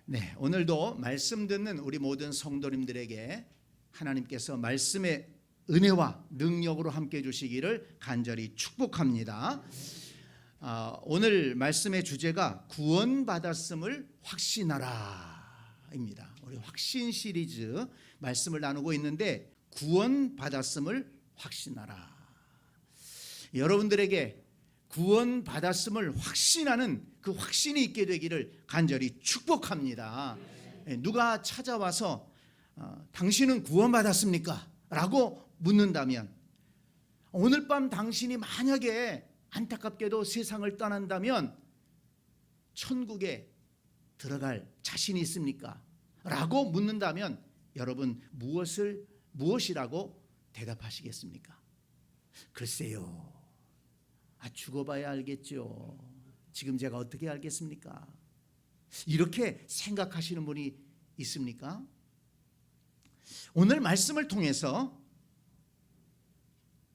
네, 오늘도 말씀 듣는 우리 모든 성도님들에게 하나님께서 말씀의 은혜와 능력으로 함께 해주시기를 간절히 축복합니다. 오늘 말씀의 주제가 구원받았음을 확신하라입니다. 우리 확신 시리즈 말씀을 나누고 있는데 구원받았음을 확신하라. 여러분들에게 구원받았음을 확신하는 그 확신이 있게 되기를 간절히 축복합니다. 누가 찾아와서 당신은 구원받았습니까? 라고 묻는다면, 오늘 밤 당신이 만약에 안타깝게도 세상을 떠난다면 천국에 들어갈 자신이 있습니까? 라고 묻는다면 여러분 무엇이라고 대답하시겠습니까? 글쎄요, 죽어봐야 알겠죠. 지금 제가 어떻게 알겠습니까? 이렇게 생각하시는 분이 있습니까? 오늘 말씀을 통해서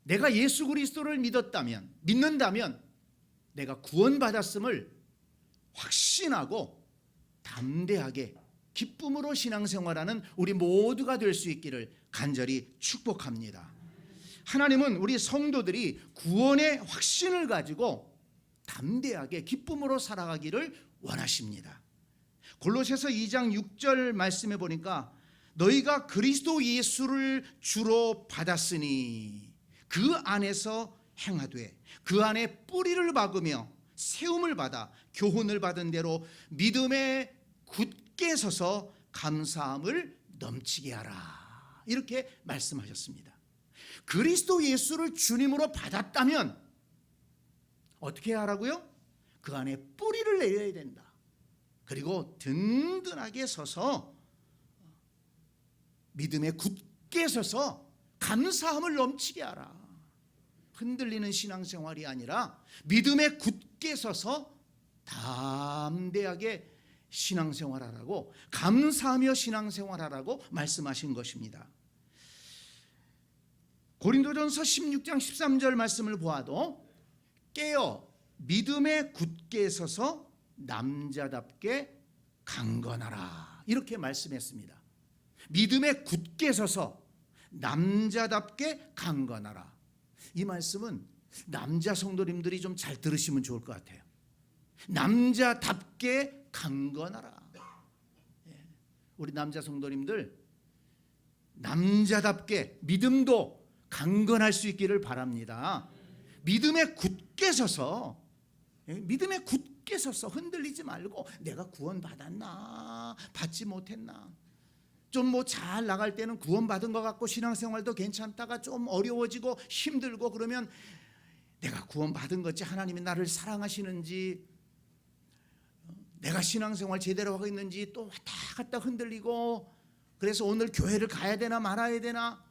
내가 예수 그리스도를 믿는다면 내가 구원받았음을 확신하고 담대하게 기쁨으로 신앙생활하는 우리 모두가 될 수 있기를 간절히 축복합니다. 하나님은 우리 성도들이 구원의 확신을 가지고 담대하게 기쁨으로 살아가기를 원하십니다. 골로새서 2장 6절 말씀해 보니까 너희가 그리스도 예수를 주로 받았으니 그 안에서 행하되 그 안에 뿌리를 박으며 세움을 받아 교훈을 받은 대로 믿음에 굳게 서서 감사함을 넘치게 하라. 이렇게 말씀하셨습니다. 그리스도 예수를 주님으로 받았다면 어떻게 하라고요? 그 안에 뿌리를 내려야 된다. 그리고 든든하게 서서 믿음에 굳게 서서 감사함을 넘치게 하라. 흔들리는 신앙생활이 아니라 믿음에 굳게 서서 담대하게 신앙생활하라고, 감사하며 신앙생활하라고 말씀하신 것입니다. 고린도전서 16장 13절 말씀을 보아도 깨어 믿음에 굳게 서서 남자답게 강건하라, 이렇게 말씀했습니다. 믿음에 굳게 서서 남자답게 강건하라. 이 말씀은 남자 성도님들이 좀 잘 들으시면 좋을 것 같아요. 남자답게 강건하라. 우리 남자 성도님들 남자답게 믿음도 강건할 수 있기를 바랍니다. 믿음에 굳게 서서 흔들리지 말고 내가 구원받았나 받지 못했나, 좀 잘 나갈 때는 구원받은 것 같고 신앙생활도 괜찮다가 좀 어려워지고 힘들고 그러면 내가 구원받은 거지, 하나님이 나를 사랑하시는지, 내가 신앙생활 제대로 하고 있는지 또 왔다 갔다 흔들리고, 그래서 오늘 교회를 가야 되나 말아야 되나,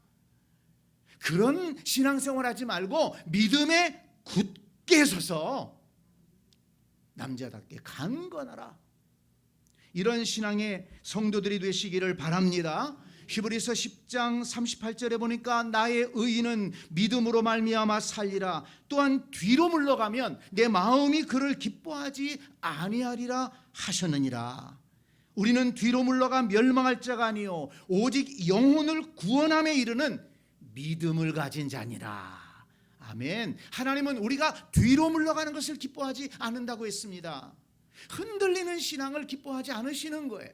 그런 신앙생활 하지 말고 믿음에 굳게 서서 남자답게 강건하라. 이런 신앙의 성도들이 되시기를 바랍니다. 히브리서 10장 38절에 보니까 나의 의인은 믿음으로 말미암아 살리라. 또한 뒤로 물러가면 내 마음이 그를 기뻐하지 아니하리라 하셨느니라. 우리는 뒤로 물러가 멸망할 자가 아니요 오직 영혼을 구원함에 이르는 믿음을 가진 자니라. 아멘. 하나님은 우리가 뒤로 물러가는 것을 기뻐하지 않는다고 했습니다. 흔들리는 신앙을 기뻐하지 않으시는 거예요.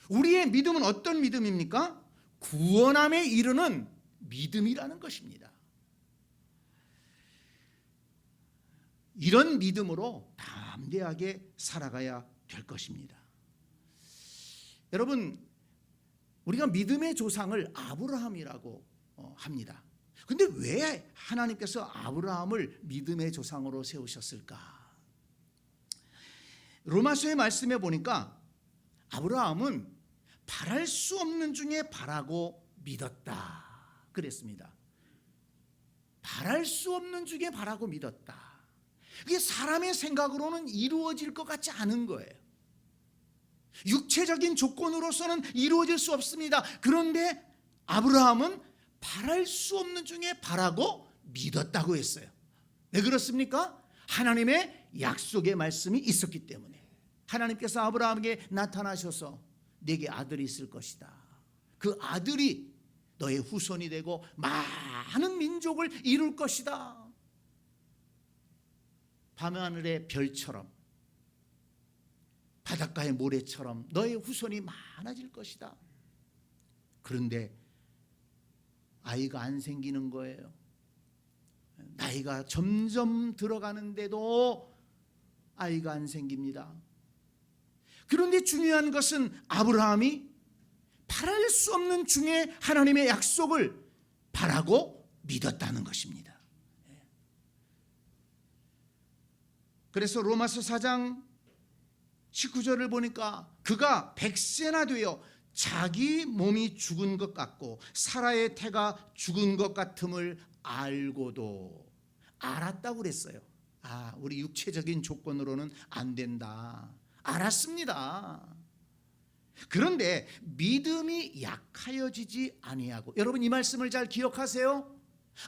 우리의 믿음은 어떤 믿음입니까? 구원함에 이르는 믿음이라는 것입니다. 이런 믿음으로 담대하게 살아가야 될 것입니다. 여러분, 우리가 믿음의 조상을 아브라함이라고 합니다. 근데 왜 하나님께서 아브라함을 믿음의 조상으로 세우셨을까? 로마서의 말씀에 보니까 아브라함은 바랄 수 없는 중에 바라고 믿었다 그랬습니다. 바랄 수 없는 중에 바라고 믿었다. 그게 사람의 생각으로는 이루어질 것 같지 않은 거예요. 육체적인 조건으로서는 이루어질 수 없습니다. 그런데 아브라함은 바랄 수 없는 중에 바라고 믿었다고 했어요. 왜 그렇습니까? 하나님의 약속의 말씀이 있었기 때문에. 하나님께서 아브라함에게 나타나셔서 내게 아들이 있을 것이다. 그 아들이 너의 후손이 되고 많은 민족을 이룰 것이다. 밤하늘의 별처럼 바닷가의 모래처럼 너의 후손이 많아질 것이다. 그런데 아이가 안 생기는 거예요. 나이가 점점 들어가는데도 아이가 안 생깁니다. 그런데 중요한 것은 아브라함이 바랄 수 없는 중에 하나님의 약속을 바라고 믿었다는 것입니다. 그래서 로마서 4장 19절을 보니까 그가 100세나 되어 자기 몸이 죽은 것 같고 사라의 태가 죽은 것 같음을 알고도 알았다고 그랬어요. 우리 육체적인 조건으로는 안 된다. 알았습니다. 그런데 믿음이 약하여지지 아니하고, 여러분 이 말씀을 잘 기억하세요.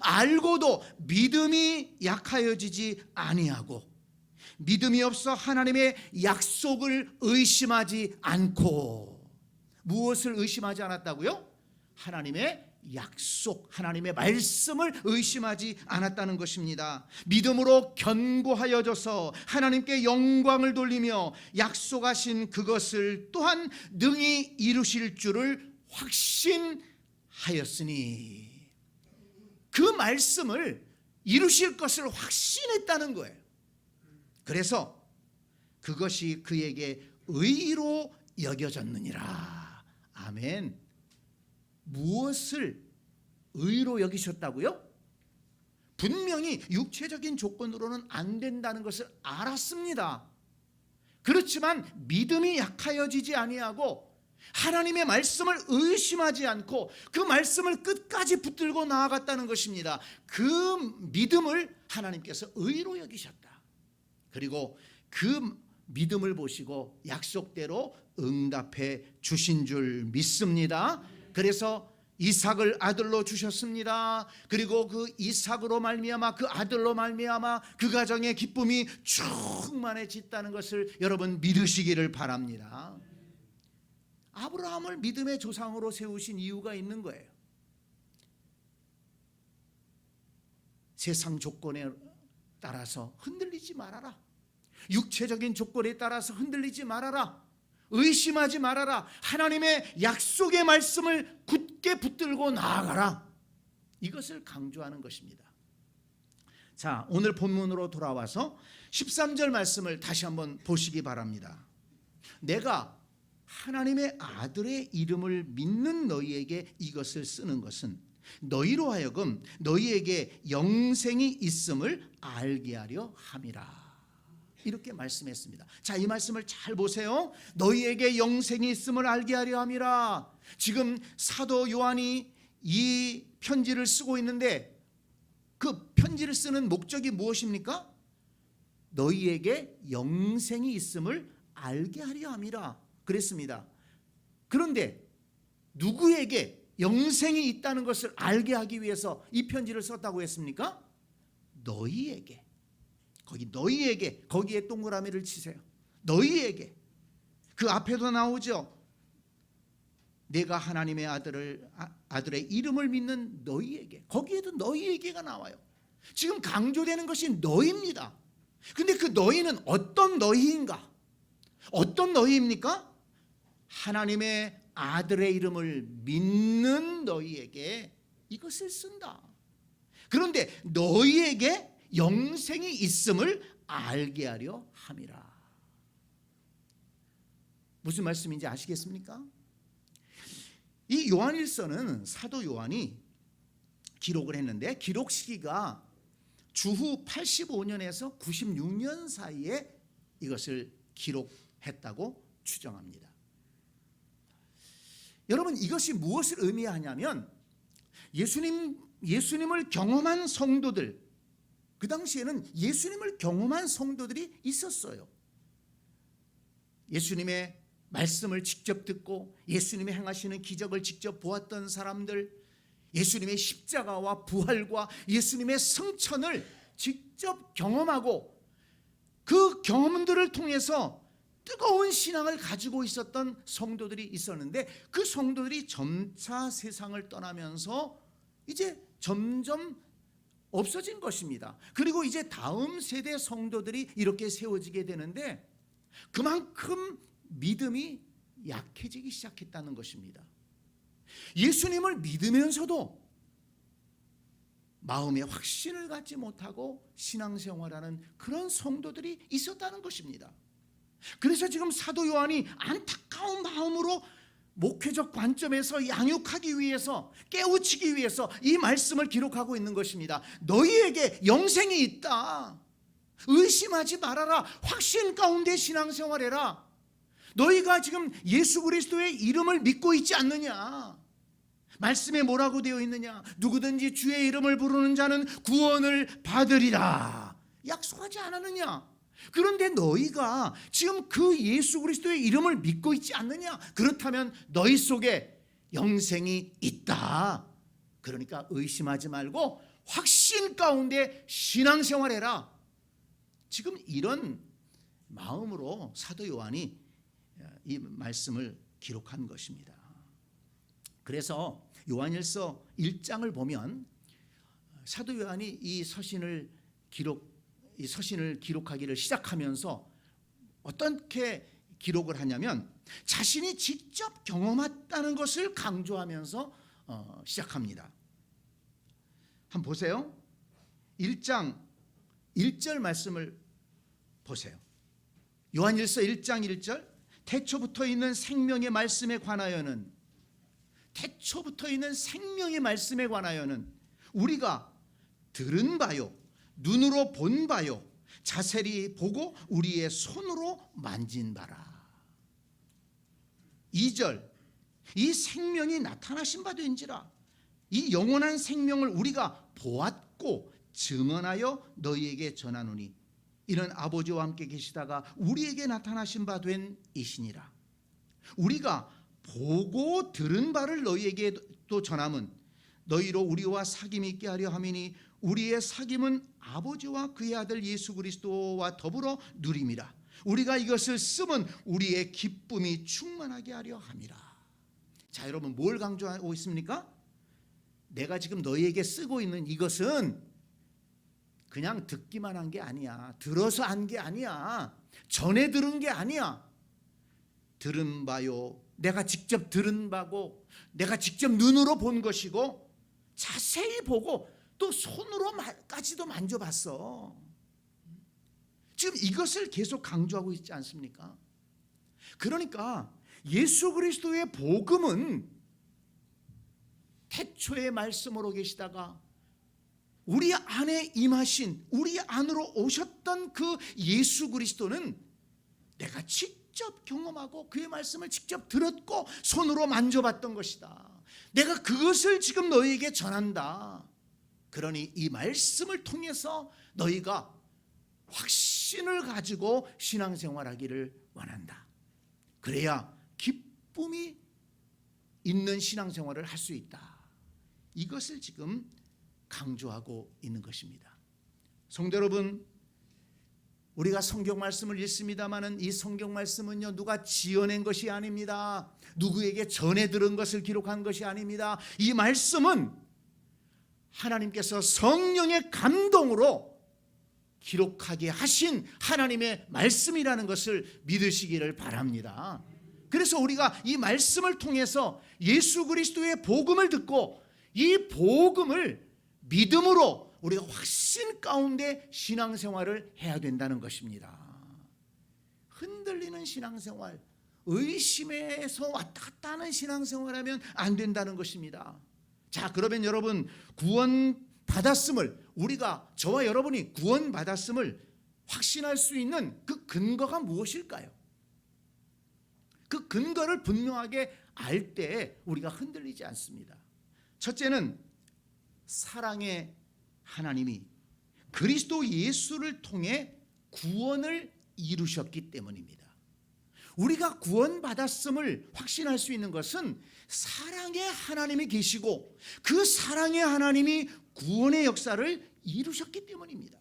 알고도 믿음이 약하여지지 아니하고, 믿음이 없어 하나님의 약속을 의심하지 않고. 무엇을 의심하지 않았다고요? 하나님의 약속, 하나님의 말씀을 의심하지 않았다는 것입니다. 믿음으로 견고하여져서 하나님께 영광을 돌리며 약속하신 그것을 또한 능히 이루실 줄을 확신하였으니, 그 말씀을 이루실 것을 확신했다는 거예요. 그래서 그것이 그에게 의로 여겨졌느니라. 아멘. 무엇을 의로 여기셨다고요? 분명히 육체적인 조건으로는 안 된다는 것을 알았습니다. 그렇지만 믿음이 약하여지지 아니하고 하나님의 말씀을 의심하지 않고 그 말씀을 끝까지 붙들고 나아갔다는 것입니다. 그 믿음을 하나님께서 의로 여기셨다. 그리고 그 믿음을 보시고 약속대로 응답해 주신 줄 믿습니다. 그래서 이삭을 아들로 주셨습니다. 그리고 그 이삭으로 말미암아, 그 아들로 말미암아 그 가정의 기쁨이 충만해졌다는 것을 여러분 믿으시기를 바랍니다. 아브라함을 믿음의 조상으로 세우신 이유가 있는 거예요. 세상 조건에 따라서 흔들리지 말아라. 육체적인 조건에 따라서 흔들리지 말아라. 의심하지 말아라. 하나님의 약속의 말씀을 굳게 붙들고 나아가라. 이것을 강조하는 것입니다. 자, 오늘 본문으로 돌아와서 13절 말씀을 다시 한번 보시기 바랍니다. 내가 하나님의 아들의 이름을 믿는 너희에게 이것을 쓰는 것은 너희로 하여금 너희에게 영생이 있음을 알게 하려 함이라. 이렇게 말씀했습니다. 자, 이 말씀을 잘 보세요. 너희에게 영생이 있음을 알게 하려 함이라. 지금 사도 요한이 이 편지를 쓰고 있는데 그 편지를 쓰는 목적이 무엇입니까? 너희에게 영생이 있음을 알게 하려 함이라 그랬습니다. 그런데 누구에게 영생이 있다는 것을 알게 하기 위해서 이 편지를 썼다고 했습니까? 너희에게. 거기 너희에게, 거기에 동그라미를 치세요. 너희에게. 그 앞에도 나오죠. 내가 하나님의 아들의 이름을 믿는 너희에게. 거기에도 너희에게가 나와요. 지금 강조되는 것이 너희입니다. 근데 그 너희는 어떤 너희인가? 어떤 너희입니까? 하나님의 아들의 이름을 믿는 너희에게 이것을 쓴다. 그런데 너희에게 영생이 있음을 알게 하려 함이라. 무슨 말씀인지 아시겠습니까? 이 요한일서는 사도 요한이 기록을 했는데 기록 시기가 주후 85년에서 96년 사이에 이것을 기록했다고 추정합니다. 여러분, 이것이 무엇을 의미하냐면 예수님을 경험한 성도들, 그 당시에는 예수님을 경험한 성도들이 있었어요. 예수님의 말씀을 직접 듣고 예수님이 행하시는 기적을 직접 보았던 사람들, 예수님의 십자가와 부활과 예수님의 승천을 직접 경험하고 그 경험들을 통해서 뜨거운 신앙을 가지고 있었던 성도들이 있었는데 그 성도들이 점차 세상을 떠나면서 이제 점점 없어진 것입니다. 그리고 이제 다음 세대 성도들이 이렇게 세워지게 되는데 그만큼 믿음이 약해지기 시작했다는 것입니다. 예수님을 믿으면서도 마음에 확신을 갖지 못하고 신앙생활하는 그런 성도들이 있었다는 것입니다. 그래서 지금 사도 요한이 안타까운 마음으로 목회적 관점에서 양육하기 위해서, 깨우치기 위해서 이 말씀을 기록하고 있는 것입니다. 너희에게 영생이 있다. 의심하지 말아라. 확신 가운데 신앙생활해라. 너희가 지금 예수 그리스도의 이름을 믿고 있지 않느냐? 말씀에 뭐라고 되어 있느냐? 누구든지 주의 이름을 부르는 자는 구원을 받으리라 약속하지 않았느냐? 그런데 너희가 지금 그 예수 그리스도의 이름을 믿고 있지 않느냐? 그렇다면 너희 속에 영생이 있다. 그러니까 의심하지 말고 확신 가운데 신앙생활해라. 지금 이런 마음으로 사도 요한이 이 말씀을 기록한 것입니다. 그래서 요한일서 1장을 보면 사도 요한이 이 서신을 기록하기를 시작하면서 어떻게 기록을 하냐면 자신이 직접 경험했다는 것을 강조하면서 시작합니다. 한번 보세요. 1장 1절 말씀을 보세요. 요한일서 1장 1절 태초부터 있는 생명의 말씀에 관하여는 우리가 들은 바요 눈으로 본 바요 자세히 보고 우리의 손으로 만진 바라. 2절 이 생명이 나타나신 바 된지라. 이 영원한 생명을 우리가 보았고 증언하여 너희에게 전하노니 이는 아버지와 함께 계시다가 우리에게 나타나신 바 된 이시니라. 우리가 보고 들은 바를 너희에게 또 전함은 너희로 우리와 사귐이 있게 하려 함이니 우리의 사귐은 아버지와 그의 아들 예수 그리스도와 더불어 누림이라. 우리가 이것을 쓰면 우리의 기쁨이 충만하게 하려 함이라. 자, 여러분 뭘 강조하고 있습니까? 내가 지금 너희에게 쓰고 있는 이것은 그냥 듣기만 한 게 아니야. 들어서 한 게 아니야. 전에 들은 게 아니야. 들은 바요. 내가 직접 들은 바고 내가 직접 눈으로 본 것이고 자세히 보고 또 손으로까지도 만져봤어. 지금 이것을 계속 강조하고 있지 않습니까? 그러니까 예수 그리스도의 복음은 태초의 말씀으로 계시다가 우리 안에 임하신, 우리 안으로 오셨던 그 예수 그리스도는 내가 직접 경험하고 그의 말씀을 직접 들었고 손으로 만져봤던 것이다. 내가 그것을 지금 너희에게 전한다. 그러니 이 말씀을 통해서 너희가 확신을 가지고 신앙생활하기를 원한다. 그래야 기쁨이 있는 신앙생활을 할 수 있다. 이것을 지금 강조하고 있는 것입니다. 성도 여러분, 우리가 성경 말씀을 읽습니다마는 이 성경 말씀은요 누가 지어낸 것이 아닙니다. 누구에게 전해 들은 것을 기록한 것이 아닙니다. 이 말씀은 하나님께서 성령의 감동으로 기록하게 하신 하나님의 말씀이라는 것을 믿으시기를 바랍니다. 그래서 우리가 이 말씀을 통해서 예수 그리스도의 복음을 듣고 이 복음을 믿음으로 우리가 확신 가운데 신앙생활을 해야 된다는 것입니다. 흔들리는 신앙생활, 의심에서 왔다 갔다 하는 신앙생활하면 안 된다는 것입니다. 자, 그러면 여러분 구원 받았음을, 우리가 저와 여러분이 구원 받았음을 확신할 수 있는 그 근거가 무엇일까요? 그 근거를 분명하게 알 때 우리가 흔들리지 않습니다. 첫째는 사랑의 하나님이 그리스도 예수를 통해 구원을 이루셨기 때문입니다. 우리가 구원받았음을 확신할 수 있는 것은 사랑의 하나님이 계시고 그 사랑의 하나님이 구원의 역사를 이루셨기 때문입니다.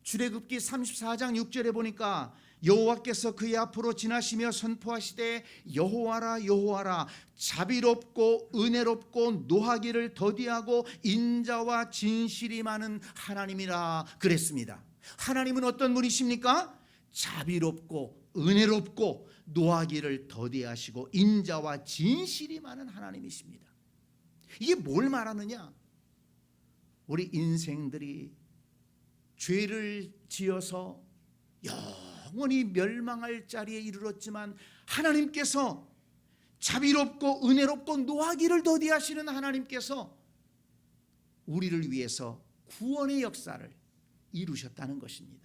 출애굽기 34장 6절에 보니까 여호와께서 그의 앞으로 지나시며 선포하시되 여호와라 여호와라 자비롭고 은혜롭고 노하기를 더디하고 인자와 진실이 많은 하나님이라 그랬습니다. 하나님은 어떤 분이십니까? 자비롭고 은혜롭고 노하기를 더디하시고 인자와 진실이 많은 하나님이십니다. 이게 뭘 말하느냐? 우리 인생들이 죄를 지어서 영원히 멸망할 자리에 이르렀지만 하나님께서 자비롭고 은혜롭고 노하기를 더디하시는 하나님께서 우리를 위해서 구원의 역사를 이루셨다는 것입니다.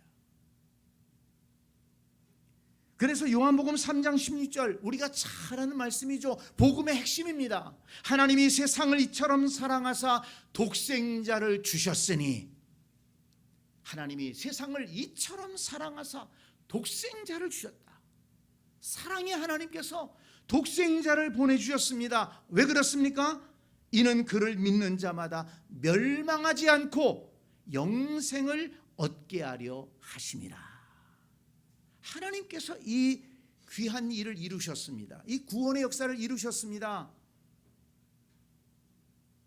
그래서 요한복음 3장 16절 우리가 잘 아는 말씀이죠. 복음의 핵심입니다. 하나님이 세상을 이처럼 사랑하사 독생자를 주셨으니, 하나님이 세상을 이처럼 사랑하사 독생자를 주셨다. 사랑의 하나님께서 독생자를 보내주셨습니다. 왜 그렇습니까? 이는 그를 믿는 자마다 멸망하지 않고 영생을 얻게 하려 하심이라. 하나님께서 이 귀한 일을 이루셨습니다. 이 구원의 역사를 이루셨습니다.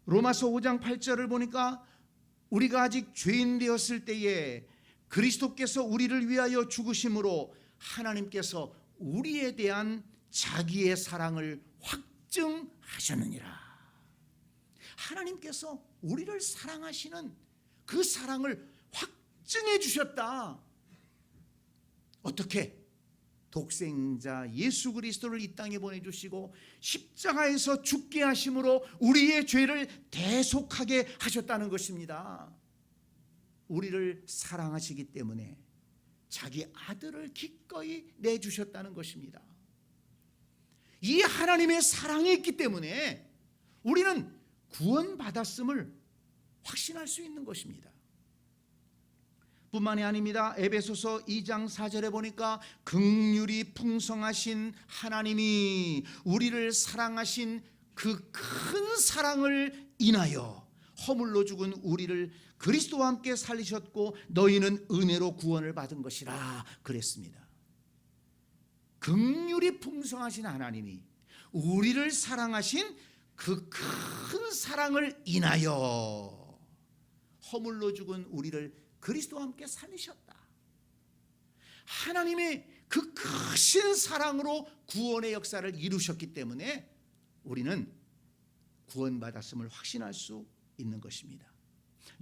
로마서 5장 8절을 보니까 우리가 아직 죄인 되었을 때에 그리스도께서 우리를 위하여 죽으심으로 하나님께서 우리에 대한 자기의 사랑을 확증하셨느니라. 하나님께서 우리를 사랑하시는 그 사랑을 확증해 주셨다. 어떻게? 독생자 예수 그리스도를 이 땅에 보내주시고 십자가에서 죽게 하심으로 우리의 죄를 대속하게 하셨다는 것입니다. 우리를 사랑하시기 때문에 자기 아들을 기꺼이 내주셨다는 것입니다. 이 하나님의 사랑이 있기 때문에 우리는 구원받았음을 확신할 수 있는 것입니다. 뿐만이 아닙니다. 에베소서 2장 4절에 보니까 긍휼이 풍성하신 하나님이 우리를 사랑하신 그 큰 사랑을 인하여 허물로 죽은 우리를 그리스도와 함께 살리셨고 너희는 은혜로 구원을 받은 것이라 그랬습니다. 긍휼이 풍성하신 하나님이 우리를 사랑하신 그 큰 사랑을 인하여 허물로 죽은 우리를 그리스도와 함께 살리셨다. 하나님의 그 크신 사랑으로 구원의 역사를 이루셨기 때문에 우리는 구원받았음을 확신할 수 있는 것입니다.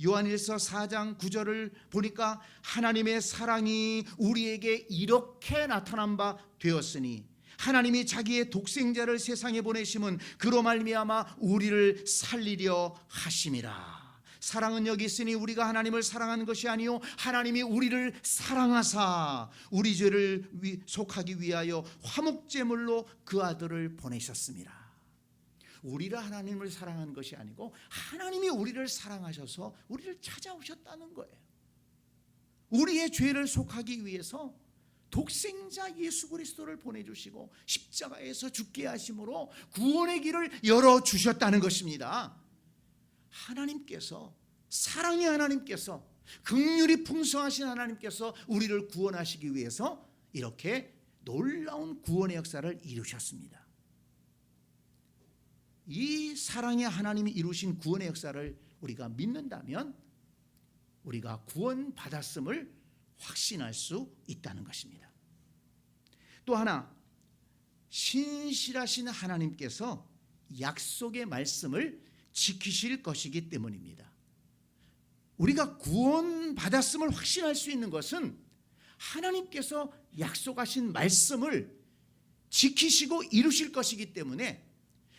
요한일서 4장 9절을 보니까 하나님의 사랑이 우리에게 이렇게 나타난 바 되었으니 하나님이 자기의 독생자를 세상에 보내심은 그로 말미암아 우리를 살리려 하심이라. 사랑은 여기 있으니 우리가 하나님을 사랑하는 것이 아니요 하나님이 우리를 사랑하사 우리 죄를 속하기 위하여 화목제물로 그 아들을 보내셨습니다. 우리가 하나님을 사랑하는 것이 아니고 하나님이 우리를 사랑하셔서 우리를 찾아오셨다는 거예요. 우리의 죄를 속하기 위해서 독생자 예수 그리스도를 보내주시고 십자가에서 죽게 하심으로 구원의 길을 열어주셨다는 것입니다. 하나님께서, 사랑의 하나님께서, 긍휼이 풍성하신 하나님께서 우리를 구원하시기 위해서 이렇게 놀라운 구원의 역사를 이루셨습니다. 이 사랑의 하나님이 이루신 구원의 역사를 우리가 믿는다면 우리가 구원받았음을 확신할 수 있다는 것입니다. 또 하나, 신실하신 하나님께서 약속의 말씀을 지키실 것이기 때문입니다. 우리가 구원받았음을 확신할 수 있는 것은 하나님께서 약속하신 말씀을 지키시고 이루실 것이기 때문에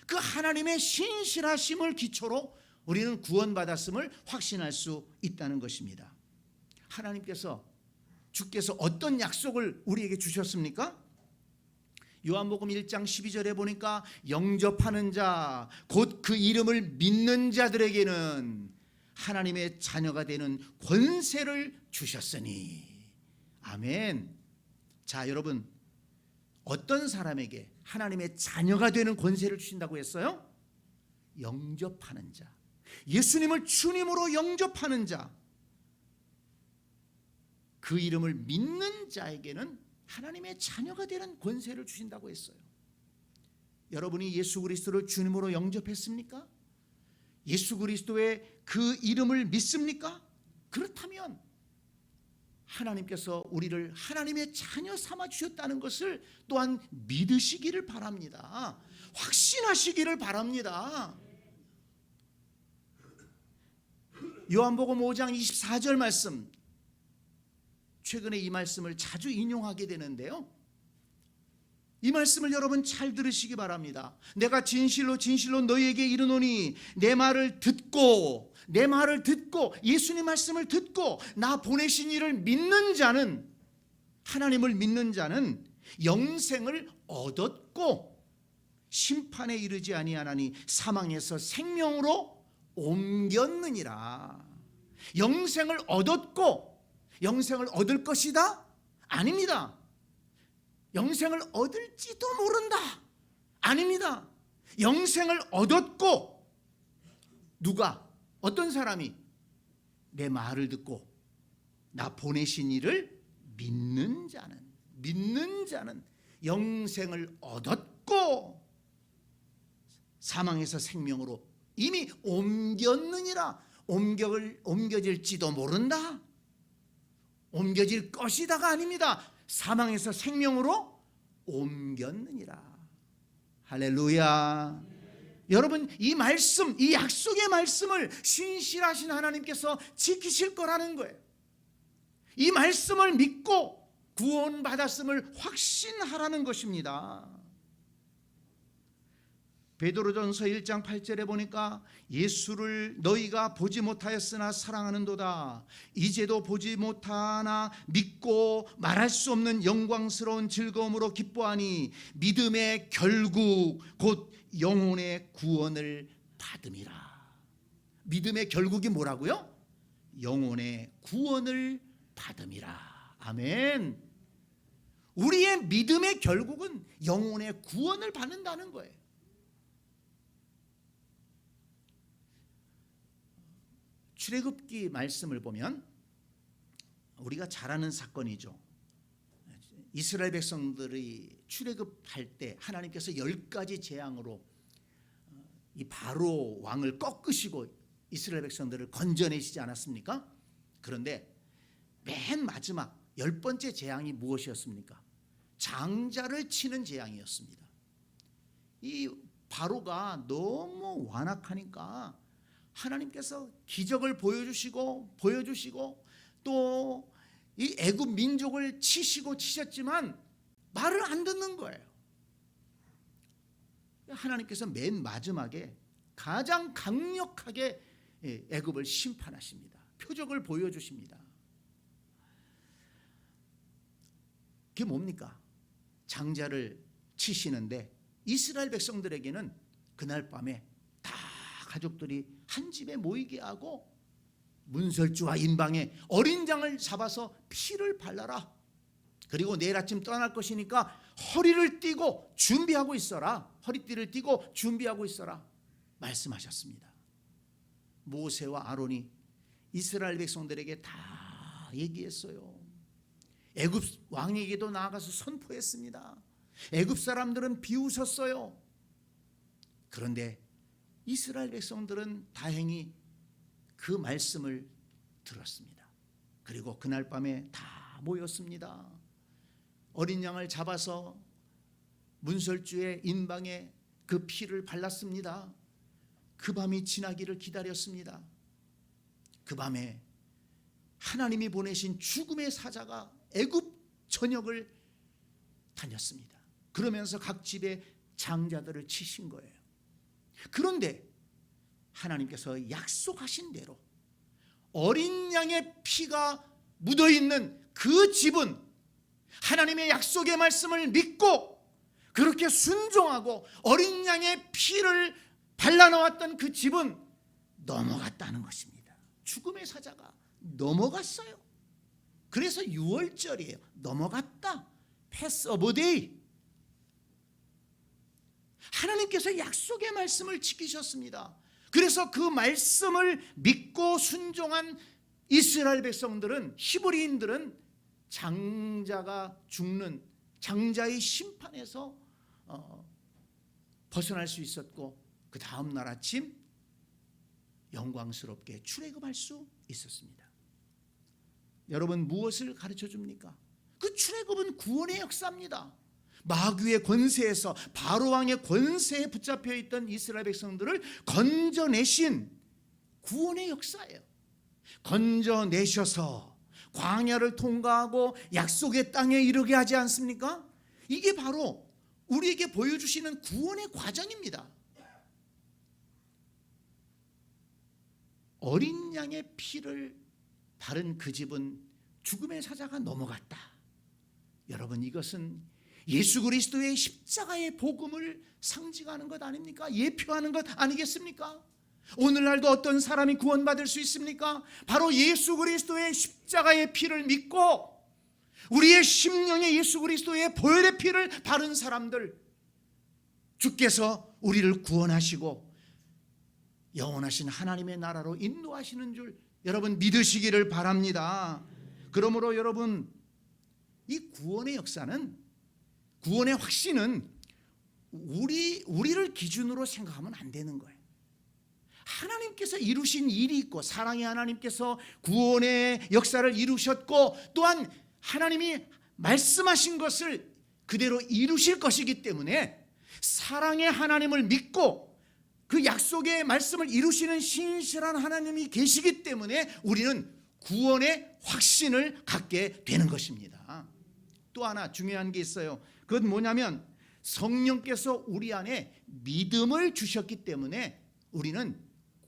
그 하나님의 신실하심을 기초로 우리는 구원받았음을 확신할 수 있다는 것입니다. 하나님께서, 주께서 어떤 약속을 우리에게 주셨습니까? 요한복음 1장 12절에 보니까 영접하는 자, 곧 그 이름을 믿는 자들에게는 하나님의 자녀가 되는 권세를 주셨으니. 아멘. 자, 여러분, 어떤 사람에게 하나님의 자녀가 되는 권세를 주신다고 했어요? 영접하는 자, 예수님을 주님으로 영접하는 자, 그 이름을 믿는 자에게는 하나님의 자녀가 되는 권세를 주신다고 했어요. 여러분이 예수 그리스도를 주님으로 영접했습니까? 예수 그리스도의 그 이름을 믿습니까? 그렇다면 하나님께서 우리를 하나님의 자녀 삼아 주셨다는 것을 또한 믿으시기를 바랍니다. 확신하시기를 바랍니다. 요한복음 5장 24절 말씀, 최근에 이 말씀을 자주 인용하게 되는데요, 이 말씀을 여러분 잘 들으시기 바랍니다. 내가 진실로 진실로 너희에게 이르노니 내 말을 듣고 예수님 말씀을 듣고 나 보내신 이를 믿는 자는, 하나님을 믿는 자는 영생을 얻었고 심판에 이르지 아니하나니 사망에서 생명으로 옮겼느니라. 영생을 얻었고 영생을 얻을 것이다? 아닙니다. 영생을 얻을지도 모른다? 아닙니다. 영생을 얻었고, 누가? 어떤 사람이? 내 말을 듣고 나 보내신 이를 믿는 자는 영생을 얻었고 사망에서 생명으로 이미 옮겼느니라. 옮겨질지도 모른다? 옮겨질 것이다가 아닙니다. 사망에서 생명으로 옮겼느니라. 할렐루야. 여러분, 이 말씀, 이 약속의 말씀을 신실하신 하나님께서 지키실 거라는 거예요. 이 말씀을 믿고 구원받았음을 확신하라는 것입니다. 베드로전서 1장 8절에 보니까 예수를 너희가 보지 못하였으나 사랑하는도다. 이제도 보지 못하나 믿고 말할 수 없는 영광스러운 즐거움으로 기뻐하니 믿음의 결국 곧 영혼의 구원을 받음이라. 믿음의 결국이 뭐라고요? 영혼의 구원을 받음이라. 아멘. 우리의 믿음의 결국은 영혼의 구원을 받는다는 거예요. 출애굽기 말씀을 보면 우리가 잘 아는 사건이죠. 이스라엘 백성들이 출애굽할 때 하나님께서 10가지 재앙으로 이 바로 왕을 꺾으시고 이스라엘 백성들을 건져내시지 않았습니까? 그런데 맨 마지막 10번째 재앙이 무엇이었습니까? 장자를 치는 재앙이었습니다. 이 바로가 너무 완악하니까 하나님께서 기적을 보여주시고 또 이 애굽 민족을 치셨지만 말을 안 듣는 거예요. 하나님께서 맨 마지막에 가장 강력하게 애굽을 심판하십니다. 표적을 보여주십니다. 그게 뭡니까? 장자를 치시는데 이스라엘 백성들에게는 그날 밤에 다 가족들이 한 집에 모이게 하고 문설주와 인방에 어린 양을 잡아서 피를 발라라. 그리고 내일 아침 떠날 것이니까 허리를 띠고 준비하고 있어라. 허리띠를 띠고 준비하고 있어라. 말씀하셨습니다. 모세와 아론이 이스라엘 백성들에게 다 얘기했어요. 애굽 왕에게도 나아가서 선포했습니다. 애굽 사람들은 비웃었어요. 그런데 이스라엘 백성들은 다행히 그 말씀을 들었습니다. 그리고 그날 밤에 다 모였습니다. 어린 양을 잡아서 문설주의 인방에 그 피를 발랐습니다. 그 밤이 지나기를 기다렸습니다. 그 밤에 하나님이 보내신 죽음의 사자가 애굽 전역을 다녔습니다. 그러면서 각 집의 장자들을 치신 거예요. 그런데 하나님께서 약속하신 대로 어린 양의 피가 묻어있는 그 집은 하나님의 약속의 말씀을 믿고 그렇게 순종하고 어린 양의 피를 발라놓았던 그 집은 넘어갔다는 것입니다. 죽음의 사자가 넘어갔어요. 그래서 6월절이에요. 넘어갔다. 패스오버 데이. 하나님께서 약속의 말씀을 지키셨습니다. 그래서 그 말씀을 믿고 순종한 이스라엘 백성들은, 히브리인들은 장자가 죽는 장자의 심판에서 벗어날 수 있었고, 그 다음 날 아침 영광스럽게 출애굽할 수 있었습니다. 여러분, 무엇을 가르쳐 줍니까? 그 출애굽은 구원의 역사입니다. 마귀의 권세에서, 바로왕의 권세에 붙잡혀 있던 이스라엘 백성들을 건져내신 구원의 역사예요. 건져내셔서 광야를 통과하고 약속의 땅에 이르게 하지 않습니까? 이게 바로 우리에게 보여주시는 구원의 과정입니다. 어린 양의 피를 바른 그 집은 죽음의 사자가 넘어갔다. 여러분, 이것은 예수 그리스도의 십자가의 복음을 상징하는 것 아닙니까? 예표하는 것 아니겠습니까? 오늘날도 어떤 사람이 구원받을 수 있습니까? 바로 예수 그리스도의 십자가의 피를 믿고 우리의 심령에 예수 그리스도의 보혈의 피를 바른 사람들, 주께서 우리를 구원하시고 영원하신 하나님의 나라로 인도하시는 줄 여러분 믿으시기를 바랍니다. 그러므로 여러분, 이 구원의 역사는, 구원의 확신은 우리를 기준으로 생각하면 안 되는 거예요. 하나님께서 이루신 일이 있고, 사랑의 하나님께서 구원의 역사를 이루셨고, 또한 하나님이 말씀하신 것을 그대로 이루실 것이기 때문에 사랑의 하나님을 믿고 그 약속의 말씀을 이루시는 신실한 하나님이 계시기 때문에 우리는 구원의 확신을 갖게 되는 것입니다. 또 하나 중요한 게 있어요. 그건 뭐냐면 성령께서 우리 안에 믿음을 주셨기 때문에 우리는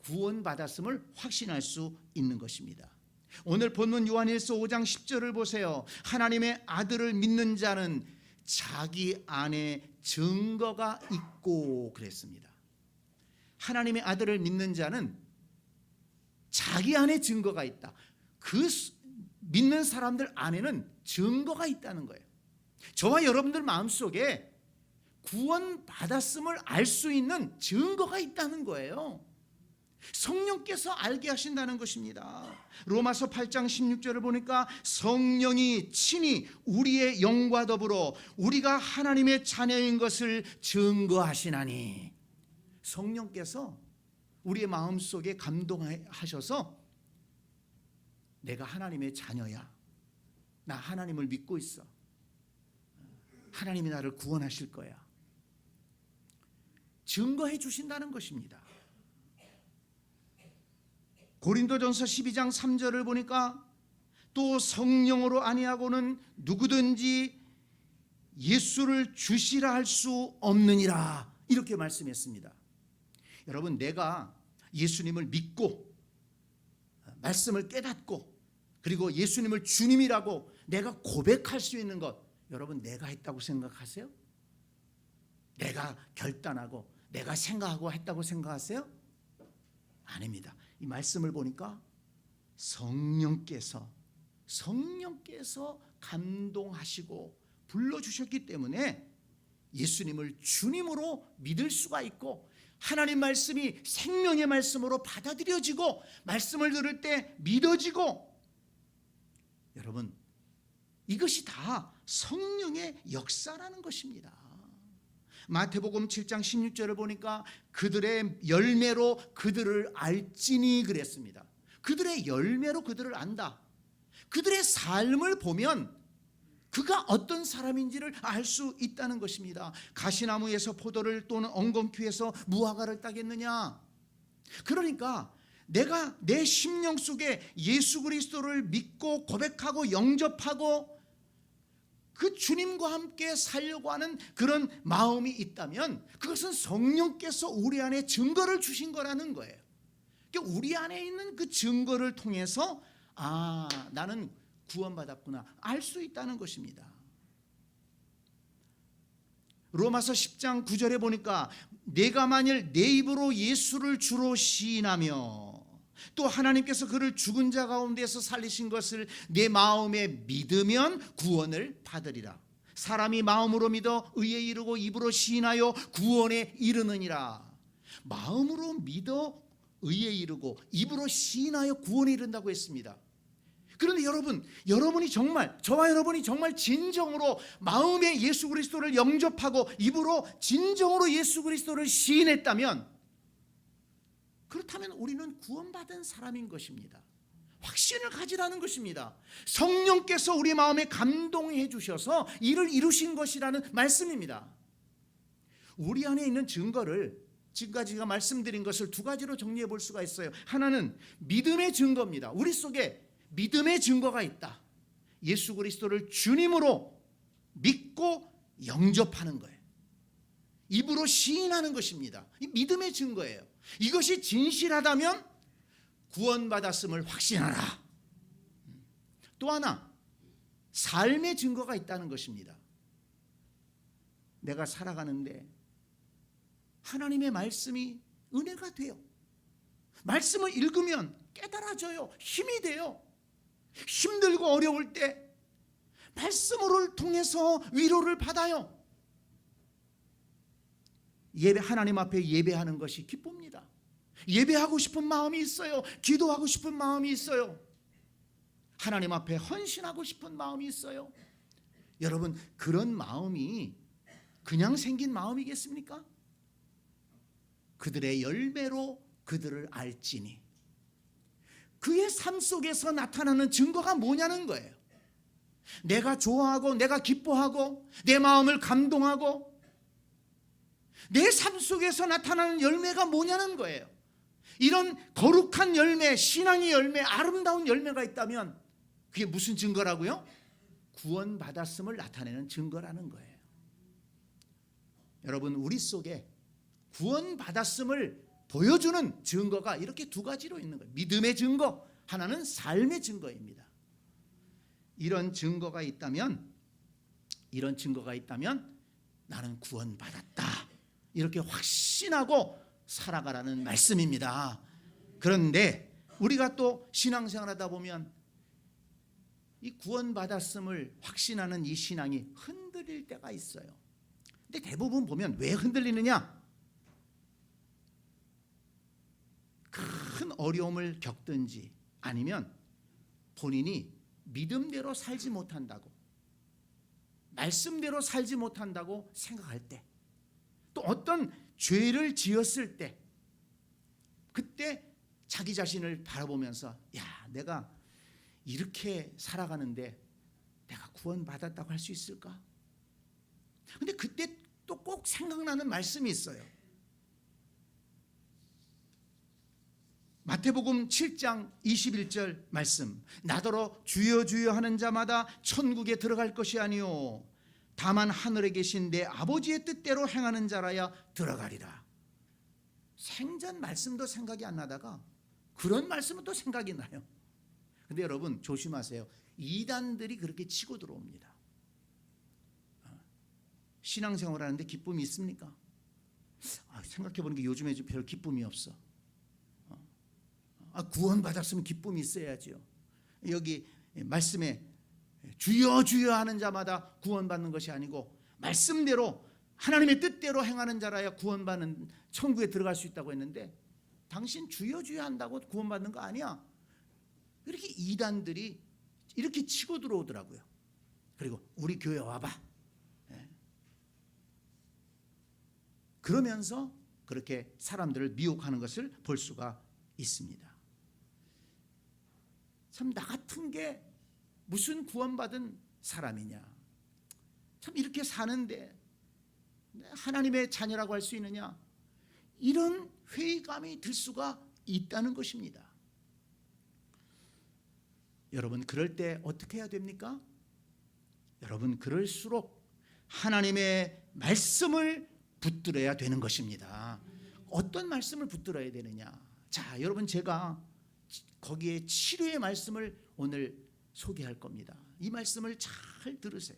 구원받았음을 확신할 수 있는 것입니다. 오늘 본문 요한일서 5장 10절을 보세요. 하나님의 아들을 믿는 자는 자기 안에 증거가 있고 그랬습니다. 하나님의 아들을 믿는 자는 자기 안에 증거가 있다. 그 믿는 사람들 안에는 증거가 있다는 거예요. 저와 여러분들 마음속에 구원받았음을 알 수 있는 증거가 있다는 거예요. 성령께서 알게 하신다는 것입니다. 로마서 8장 16절을 보니까 성령이 친히 우리의 영과 더불어 우리가 하나님의 자녀인 것을 증거하시나니, 성령께서 우리의 마음속에 감동하셔서 내가 하나님의 자녀야, 나 하나님을 믿고 있어, 하나님이 나를 구원하실 거야, 증거해 주신다는 것입니다. 고린도전서 12장 3절을 보니까 또 성령으로 아니하고는 누구든지 예수를 주시라 할 수 없느니라, 이렇게 말씀했습니다. 여러분, 내가 예수님을 믿고 말씀을 깨닫고 그리고 예수님을 주님이라고 내가 고백할 수 있는 것, 여러분 내가 했다고 생각하세요? 내가 결단하고 내가 생각하고 했다고 생각하세요? 아닙니다. 이 말씀을 보니까 성령께서 감동하시고 불러주셨기 때문에 예수님을 주님으로 믿을 수가 있고, 하나님 말씀이 생명의 말씀으로 받아들여지고 말씀을 들을 때 믿어지고, 여러분 이것이 다 성령의 역사라는 것입니다. 마태복음 7장 16절을 보니까 그들의 열매로 그들을 알지니 그랬습니다. 그들의 열매로 그들을 안다. 그들의 삶을 보면 그가 어떤 사람인지를 알 수 있다는 것입니다. 가시나무에서 포도를 또는 엉겅퀴에서 무화과를 따겠느냐? 그러니까 내가 내 심령 속에 예수 그리스도를 믿고 고백하고 영접하고 그 주님과 함께 살려고 하는 그런 마음이 있다면 그것은 성령께서 우리 안에 증거를 주신 거라는 거예요. 그러니까 우리 안에 있는 그 증거를 통해서 나는 구원받았구나 알 수 있다는 것입니다. 로마서 10장 9절에 보니까 내가 만일 내 입으로 예수를 주로 시인하며 또 하나님께서 그를 죽은 자 가운데서 살리신 것을 내 마음에 믿으면 구원을 받으리라. 사람이 마음으로 믿어 의에 이르고 입으로 시인하여 구원에 이르느니라. 마음으로 믿어 의에 이르고 입으로 시인하여 구원에 이른다고 했습니다. 그런데 여러분이 정말, 저와 여러분이 정말 진정으로 마음에 예수 그리스도를 영접하고 입으로 진정으로 예수 그리스도를 시인했다면, 그렇다면 우리는 구원받은 사람인 것입니다. 확신을 가지라는 것입니다. 성령께서 우리 마음에 감동해 주셔서 이를 이루신 것이라는 말씀입니다. 우리 안에 있는 증거를 지금까지 제가 말씀드린 것을 두 가지로 정리해 볼 수가 있어요. 하나는 믿음의 증거입니다. 우리 속에 믿음의 증거가 있다. 예수 그리스도를 주님으로 믿고 영접하는 거예요. 입으로 시인하는 것입니다. 이 믿음의 증거예요. 이것이 진실하다면 구원받았음을 확신하라. 또 하나, 삶의 증거가 있다는 것입니다. 내가 살아가는데 하나님의 말씀이 은혜가 돼요. 말씀을 읽으면 깨달아져요. 힘이 돼요. 힘들고 어려울 때 말씀을 통해서 위로를 받아요. 하나님 앞에 예배하는 것이 기쁩니다. 예배하고 싶은 마음이 있어요. 기도하고 싶은 마음이 있어요. 하나님 앞에 헌신하고 싶은 마음이 있어요. 여러분, 그런 마음이 그냥 생긴 마음이겠습니까? 그들의 열매로 그들을 알지니. 그의 삶 속에서 나타나는 증거가 뭐냐는 거예요. 내가 좋아하고 내가 기뻐하고 내 마음을 감동하고 내 삶 속에서 나타나는 열매가 뭐냐는 거예요. 이런 거룩한 열매, 신앙의 열매, 아름다운 열매가 있다면 그게 무슨 증거라고요? 구원받았음을 나타내는 증거라는 거예요. 여러분, 우리 속에 구원받았음을 보여주는 증거가 이렇게 두 가지로 있는 거예요. 믿음의 증거, 하나는 삶의 증거입니다. 이런 증거가 있다면 나는 구원받았다, 이렇게 확신하고 살아가라는 말씀입니다. 그런데 우리가 또 신앙생활하다 보면 이 구원받았음을 확신하는 이 신앙이 흔들릴 때가 있어요. 근데 대부분 보면 왜 흔들리느냐? 큰 어려움을 겪든지 아니면 본인이 믿음대로 살지 못한다고, 말씀대로 살지 못한다고 생각할 때, 또 어떤 죄를 지었을 때, 그때 자기 자신을 바라보면서 야, 내가 이렇게 살아가는데 내가 구원받았다고 할 수 있을까? 근데 그때 또 꼭 생각나는 말씀이 있어요. 마태복음 7장 21절 말씀. 나더러 주여 주여 하는 자마다 천국에 들어갈 것이 아니요 다만 하늘에 계신 내 아버지의 뜻대로 행하는 자라야 들어가리라. 생전 말씀도 생각이 안 나다가 그런 말씀은 또 생각이 나요. 근데 여러분 조심하세요. 이단들이 그렇게 치고 들어옵니다. 신앙생활 하는데 기쁨이 있습니까? 생각해보는 게 요즘에 별 기쁨이 없어. 구원받았으면 기쁨이 있어야죠. 여기 말씀에 주여 주여 하는 자마다 구원받는 것이 아니고 말씀대로 하나님의 뜻대로 행하는 자라야 구원받는 천국에 들어갈 수 있다고 했는데, 당신 주여 주여 한다고 구원받는 거 아니야. 이렇게 이단들이 이렇게 치고 들어오더라고요. 그리고 우리 교회 와봐. 그러면서 그렇게 사람들을 미혹하는 것을 볼 수가 있습니다. 참, 나 같은 게 무슨 구원받은 사람이냐, 참 이렇게 사는데 하나님의 자녀라고 할 수 있느냐, 이런 회의감이 들 수가 있다는 것입니다. 여러분, 그럴 때 어떻게 해야 됩니까? 여러분, 그럴수록 하나님의 말씀을 붙들어야 되는 것입니다. 어떤 말씀을 붙들어야 되느냐? 자, 여러분, 제가 거기에 치료의 말씀을 오늘 소개할 겁니다. 이 말씀을 잘 들으세요.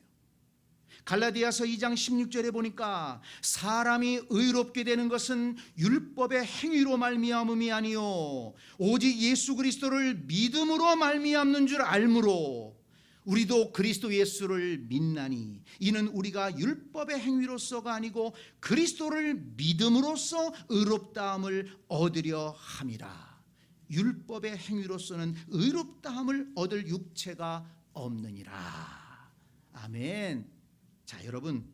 갈라디아서 2장 16절에 보니까 사람이 의롭게 되는 것은 율법의 행위로 말미암음이 아니요 오직 예수 그리스도를 믿음으로 말미암는 줄 알므로 우리도 그리스도 예수를 믿나니 이는 우리가 율법의 행위로서가 아니고 그리스도를 믿음으로써 의롭다함을 얻으려 함이라. 율법의 행위로서는 의롭다함을 얻을 육체가 없느니라. 아멘. 자, 여러분,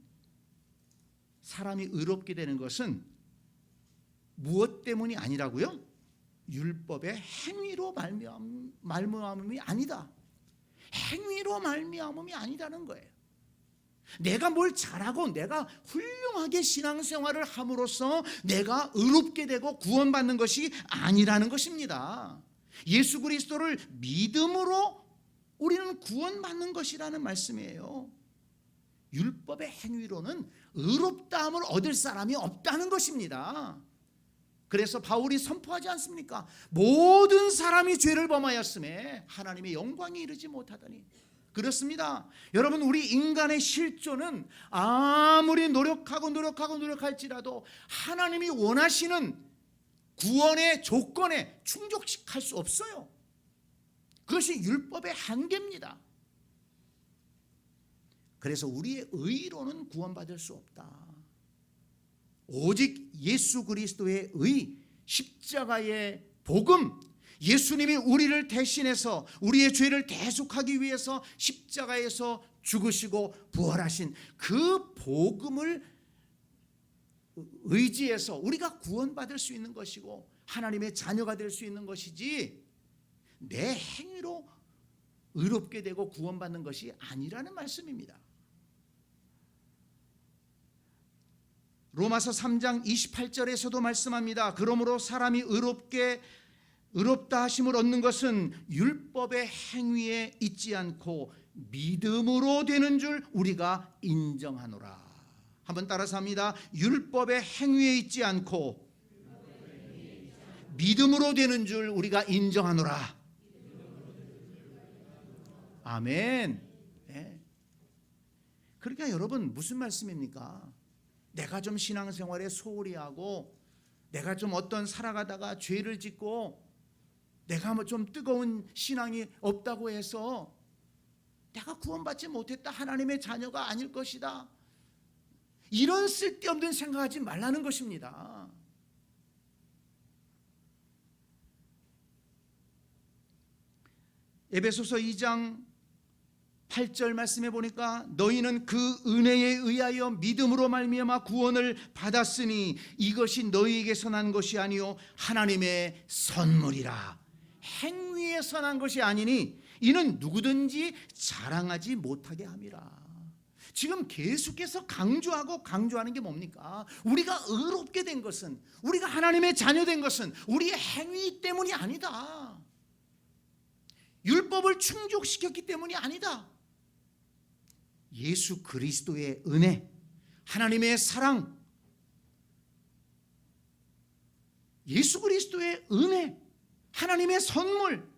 사람이 의롭게 되는 것은 무엇 때문이 아니라고요? 율법의 행위로 말미암음이 아니다. 행위로 말미암음이 아니라는 거예요. 내가 뭘 잘하고 내가 훌륭하게 신앙생활을 함으로써 내가 의롭게 되고 구원받는 것이 아니라는 것입니다. 예수 그리스도를 믿음으로 우리는 구원받는 것이라는 말씀이에요. 율법의 행위로는 의롭다함을 얻을 사람이 없다는 것입니다. 그래서 바울이 선포하지 않습니까? 모든 사람이 죄를 범하였음에 하나님의 영광에 이르지 못하더니. 그렇습니다. 여러분, 우리 인간의 실존은 아무리 노력할지라도 하나님이 원하시는 구원의 조건에 충족할 수 없어요. 그것이 율법의 한계입니다. 그래서 우리의 의로는 구원받을 수 없다. 오직 예수 그리스도의 의, 십자가의 복음, 예수님이 우리를 대신해서 우리의 죄를 대속하기 위해서 십자가에서 죽으시고 부활하신 그 복음을 의지해서 우리가 구원받을 수 있는 것이고 하나님의 자녀가 될 수 있는 것이지, 내 행위로 의롭게 되고 구원받는 것이 아니라는 말씀입니다. 로마서 3장 28절에서도 말씀합니다. 그러므로 사람이 의롭다 하심을 얻는 것은 율법의 행위에 있지 않고 믿음으로 되는 줄 우리가 인정하노라. 한번 따라서 합니다. 율법의 행위에 있지 않고 믿음으로 되는 줄 우리가 인정하노라. 아멘. 네. 그러니까 여러분, 무슨 말씀입니까? 내가 좀 신앙생활에 소홀히 하고 내가 좀 어떤 살아가다가 죄를 짓고 내가 뭐 좀 뜨거운 신앙이 없다고 해서 내가 구원받지 못했다, 하나님의 자녀가 아닐 것이다, 이런 쓸데없는 생각하지 말라는 것입니다. 에베소서 2장 8절 말씀해 보니까 너희는 그 은혜에 의하여 믿음으로 말미암아 구원을 받았으니 이것이 너희에게서 난 것이 아니요 하나님의 선물이라. 행위에서 난 것이 아니니 이는 누구든지 자랑하지 못하게 함이라. 지금 계속해서 강조하는 게 뭡니까? 우리가 의롭게 된 것은, 우리가 하나님의 자녀 된 것은 우리의 행위 때문이 아니다. 율법을 충족시켰기 때문이 아니다. 예수 그리스도의 은혜, 하나님의 사랑, 예수 그리스도의 은혜, 하나님의 선물.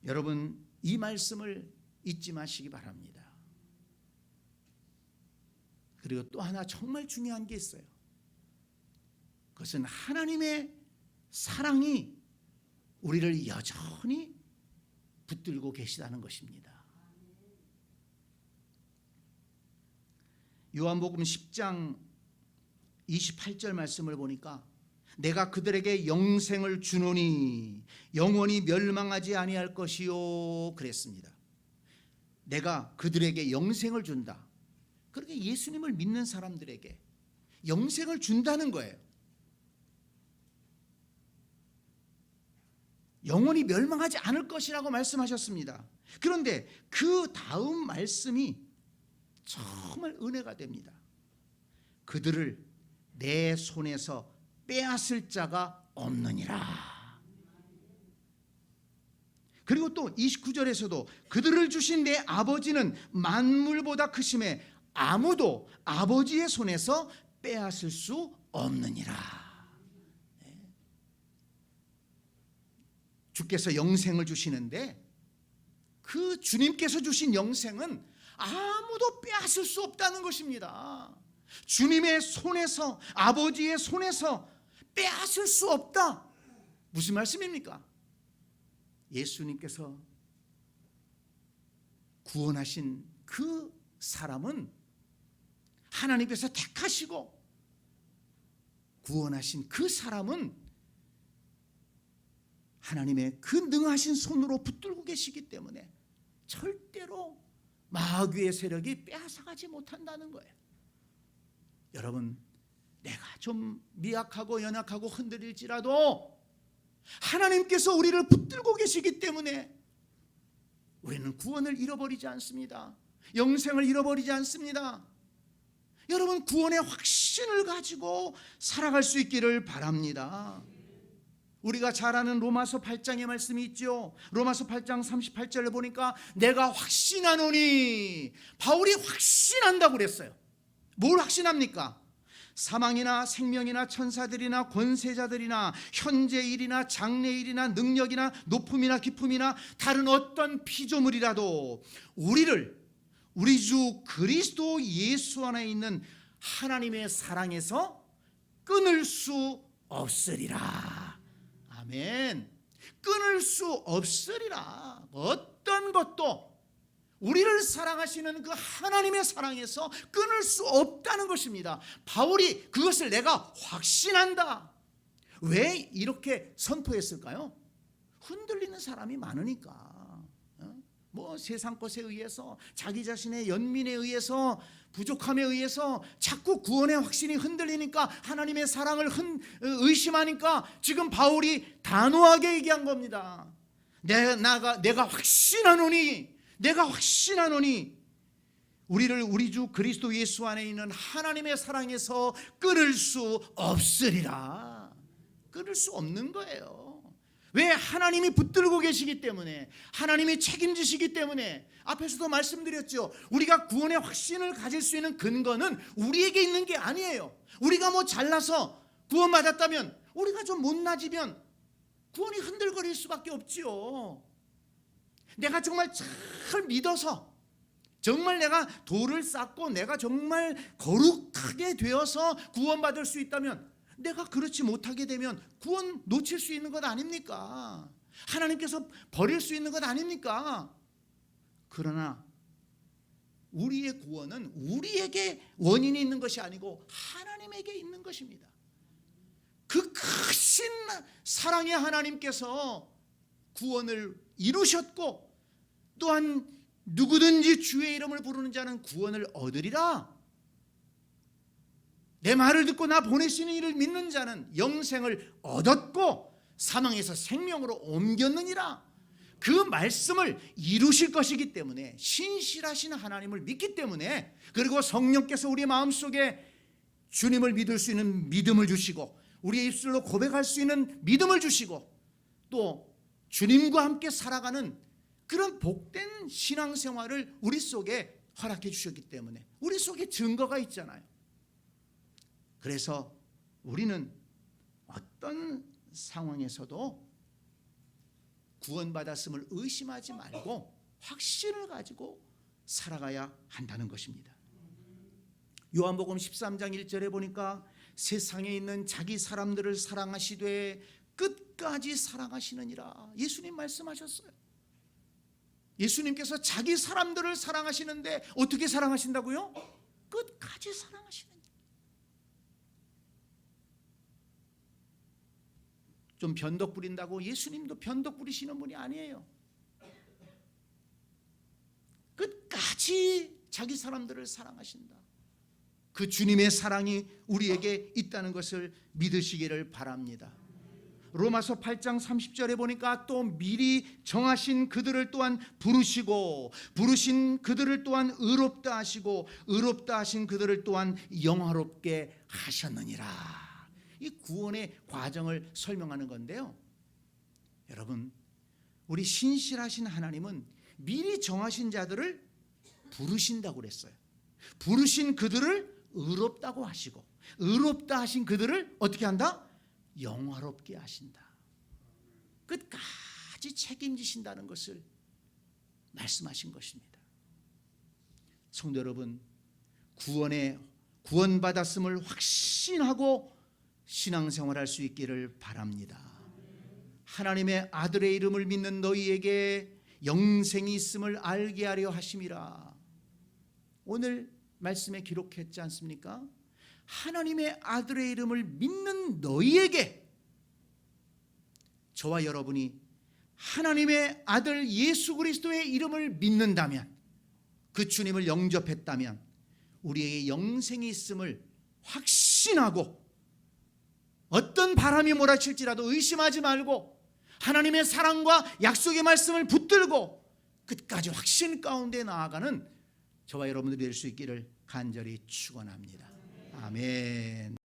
여러분, 이 말씀을 잊지 마시기 바랍니다. 그리고 또 하나 정말 중요한 게 있어요. 그것은 하나님의 사랑이 우리를 여전히 붙들고 계시다는 것입니다. 요한복음 10장 28절 말씀을 보니까 내가 그들에게 영생을 주노니 영원히 멸망하지 아니할 것이요 그랬습니다. 내가 그들에게 영생을 준다. 그렇게 예수님을 믿는 사람들에게 영생을 준다는 거예요. 영원히 멸망하지 않을 것이라고 말씀하셨습니다. 그런데 그 다음 말씀이 정말 은혜가 됩니다. 그들을 내 손에서 빼앗을 자가 없느니라. 그리고 또 29절에서도 그들을 주신 내 아버지는 만물보다 크심에 아무도 아버지의 손에서 빼앗을 수 없느니라. 주께서 영생을 주시는데 그 주님께서 주신 영생은 아무도 빼앗을 수 없다는 것입니다. 주님의 손에서, 아버지의 손에서 빼앗을 수 없다. 무슨 말씀입니까? 예수님께서 구원하신 그 사람은 하나님께서 택하시고 구원하신 그 사람은 하나님의 그 능하신 손으로 붙들고 계시기 때문에 절대로 마귀의 세력이 빼앗아가지 못한다는 거예요. 여러분, 내가 좀 미약하고 연약하고 흔들릴지라도 하나님께서 우리를 붙들고 계시기 때문에 우리는 구원을 잃어버리지 않습니다. 영생을 잃어버리지 않습니다. 여러분, 구원의 확신을 가지고 살아갈 수 있기를 바랍니다. 우리가 잘 아는 로마서 8장의 말씀이 있죠. 로마서 8장 38절을 보니까 내가 확신하노니, 바울이 확신한다고 그랬어요. 뭘 확신합니까? 사망이나 생명이나 천사들이나 권세자들이나 현재일이나 장래일이나 능력이나 높음이나 깊음이나 다른 어떤 피조물이라도 우리를 우리 주 그리스도 예수 안에 있는 하나님의 사랑에서 끊을 수 없으리라. 아멘. 끊을 수 없으리라. 어떤 것도 우리를 사랑하시는 그 하나님의 사랑에서 끊을 수 없다는 것입니다. 바울이 그것을 내가 확신한다. 왜 이렇게 선포했을까요? 흔들리는 사람이 많으니까. 뭐 세상 것에 의해서, 자기 자신의 연민에 의해서, 부족함에 의해서 자꾸 구원의 확신이 흔들리니까, 하나님의 사랑을 의심하니까 지금 바울이 단호하게 얘기한 겁니다. 내가 확신하노니, 내가 확신하노니 우리를 우리 주 그리스도 예수 안에 있는 하나님의 사랑에서 끊을 수 없으리라. 끊을 수 없는 거예요. 왜? 하나님이 붙들고 계시기 때문에, 하나님이 책임지시기 때문에. 앞에서도 말씀드렸죠. 우리가 구원의 확신을 가질 수 있는 근거는 우리에게 있는 게 아니에요. 우리가 뭐 잘나서 구원받았다면, 우리가 좀 못나지면 구원이 흔들거릴 수밖에 없지요. 내가 정말 잘 믿어서, 정말 내가 도를 쌓고 내가 정말 거룩하게 되어서 구원받을 수 있다면, 내가 그렇지 못하게 되면 구원 놓칠 수 있는 것 아닙니까? 하나님께서 버릴 수 있는 것 아닙니까? 그러나 우리의 구원은 우리에게 원인이 있는 것이 아니고 하나님에게 있는 것입니다. 그 크신 사랑의 하나님께서 구원을 이루셨고, 또한 누구든지 주의 이름을 부르는 자는 구원을 얻으리라. 내 말을 듣고 나 보내시는 이를 믿는 자는 영생을 얻었고 사망에서 생명으로 옮겼느니라. 그 말씀을 이루실 것이기 때문에, 신실하신 하나님을 믿기 때문에, 그리고 성령께서 우리 마음속에 주님을 믿을 수 있는 믿음을 주시고, 우리의 입술로 고백할 수 있는 믿음을 주시고, 또 주님과 함께 살아가는 그런 복된 신앙생활을 우리 속에 허락해 주셨기 때문에 우리 속에 증거가 있잖아요. 그래서 우리는 어떤 상황에서도 구원받았음을 의심하지 말고 확신을 가지고 살아가야 한다는 것입니다. 요한복음 13장 1절에 보니까 세상에 있는 자기 사람들을 사랑하시되 끝까지 사랑하시느니라. 예수님 말씀하셨어요. 예수님께서 자기 사람들을 사랑하시는데 어떻게 사랑하신다고요? 끝까지 사랑하시느니라. 좀 변덕 부린다고 예수님도 변덕 부리시는 분이 아니에요. 끝까지 자기 사람들을 사랑하신다. 그 주님의 사랑이 우리에게 있다는 것을 믿으시기를 바랍니다. 로마서 8장 30절에 보니까 또 미리 정하신 그들을 또한 부르시고, 부르신 그들을 또한 의롭다 하시고, 의롭다 하신 그들을 또한 영화롭게 하셨느니라. 이 구원의 과정을 설명하는 건데요, 여러분, 우리 신실하신 하나님은 미리 정하신 자들을 부르신다고 그랬어요. 부르신 그들을 의롭다고 하시고, 의롭다 하신 그들을 어떻게 한다? 영화롭게 하신다. 끝까지 책임지신다는 것을 말씀하신 것입니다. 성도 여러분, 구원받았음을 확신하고 신앙생활할 수 있기를 바랍니다. 하나님의 아들의 이름을 믿는 너희에게 영생이 있음을 알게 하려 하심이라. 오늘 말씀에 기록했지 않습니까? 하나님의 아들의 이름을 믿는 너희에게, 저와 여러분이 하나님의 아들 예수 그리스도의 이름을 믿는다면, 그 주님을 영접했다면 우리에게 영생이 있음을 확신하고, 어떤 바람이 몰아칠지라도 의심하지 말고 하나님의 사랑과 약속의 말씀을 붙들고 끝까지 확신 가운데 나아가는 저와 여러분들이 될 수 있기를 간절히 축원합니다. 아멘.